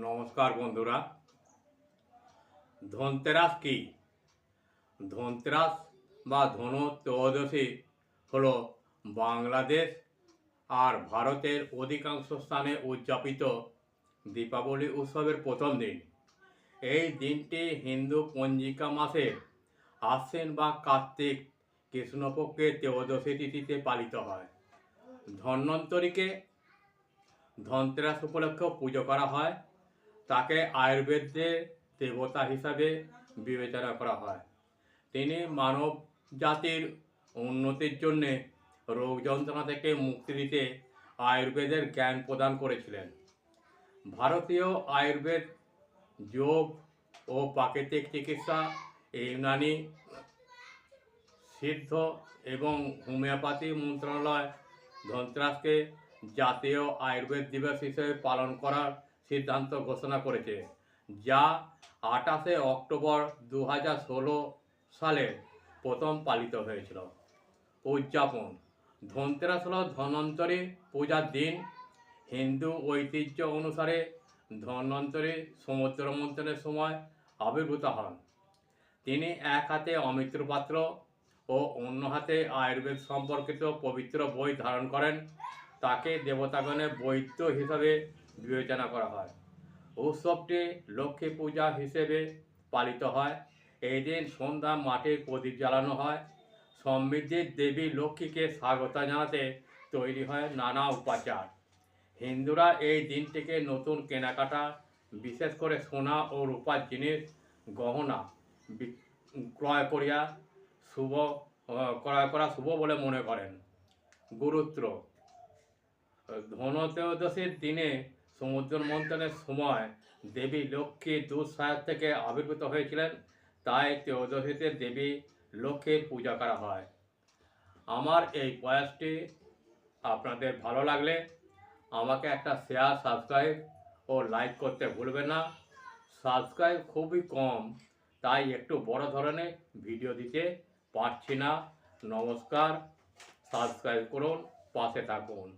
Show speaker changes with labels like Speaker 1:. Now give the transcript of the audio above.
Speaker 1: নমস্কার বন্ধুরা। ধনতেরাস কি? ধনতেরাস বা ধনত্রয়োদশী হলো বাংলাদেশ আর ভারতের অধিকাংশ স্থানে উদযাপিত দীপাবলি উৎসবের প্রথম দিন। এই দিনটি হিন্দু পঞ্জিকা মাসের আশ্বিন বা কার্তিক কৃষ্ণপক্ষের ত্রয়োদশী তিথিতে পালিত হয়। ধন্বন্তরীকে ধনতেরাস উপলক্ষে পুজো করা হয়। তাকে আয়ুর্বেদের দেবতা হিসাবে বিবেচনা করা হয়। তিনি মানব জাতির উন্নতির জন্যে রোগ যন্ত্রণা থেকে মুক্তি দিতে আয়ুর্বেদের জ্ঞান প্রদান করেছিলেন। ভারতীয় আয়ুর্বেদ, যোগ ও প্রাকৃতিক চিকিৎসা, ইউনানি, সিদ্ধ এবং হোমিওপ্যাথি মন্ত্রণালয় ধনতেরাসকে জাতীয় আয়ুর্বেদ দিবস হিসেবে পালন করার সিদ্ধান্ত ঘোষণা করেছে, যা 28শে অক্টোবর 2016 সালে প্রথম পালিত হয়েছিল। উদযাপন: ধনতেরাস হল ধন্বন্তরী পূজার দিন। হিন্দু ঐতিহ্য অনুসারে ধন্বন্তরী সমুদ্র মন্থনের সময় আবির্ভূত হন। তিনি এক হাতে অমৃত পাত্র ও অন্য হাতে আয়ুর্বেদ সম্পর্কিত পবিত্র বই ধারণ করেন। তাকে দেবতাগণের বৈদ্য হিসাবে বিবেচনা করা হয়। উৎসবটি লক্ষ্মী পূজা হিসেবে পালিত হয়। এই দিন সন্ধ্যা মাটির প্রদীপ জ্বালানো হয়। সমৃদ্ধির দেবী লক্ষ্মীকে স্বাগত জানাতে তৈরি হয় নানা উপাচার। হিন্দুরা এই দিনটিকে নতুন কেনাকাটা, বিশেষ করে সোনা ও রূপার জিনিস, গহনা ক্রয় করা শুভ বলে মনে করেন। গুরুত্ব: ধনত্রয়োদশীর দিনে সমুদ্র মন্থনের সময় দেবী লক্ষ্মী দুঃসাহস থেকে আবির্ভূত হয়েছিলেন, তাই ত্রয়োদশীতে দেবী লক্ষ্মীর পূজা করা হয়। আমার এই প্রয়াসটি আপনাদের ভালো লাগলে আমাকে একটা শেয়ার, সাবস্ক্রাইব ও লাইক করতে ভুলবেন না। সাবস্ক্রাইব খুবই কম, তাই একটু বড় ধরনের ভিডিও দিতে পারছি না। নমস্কার, সাবস্ক্রাইব করুন, পাশে থাকুন।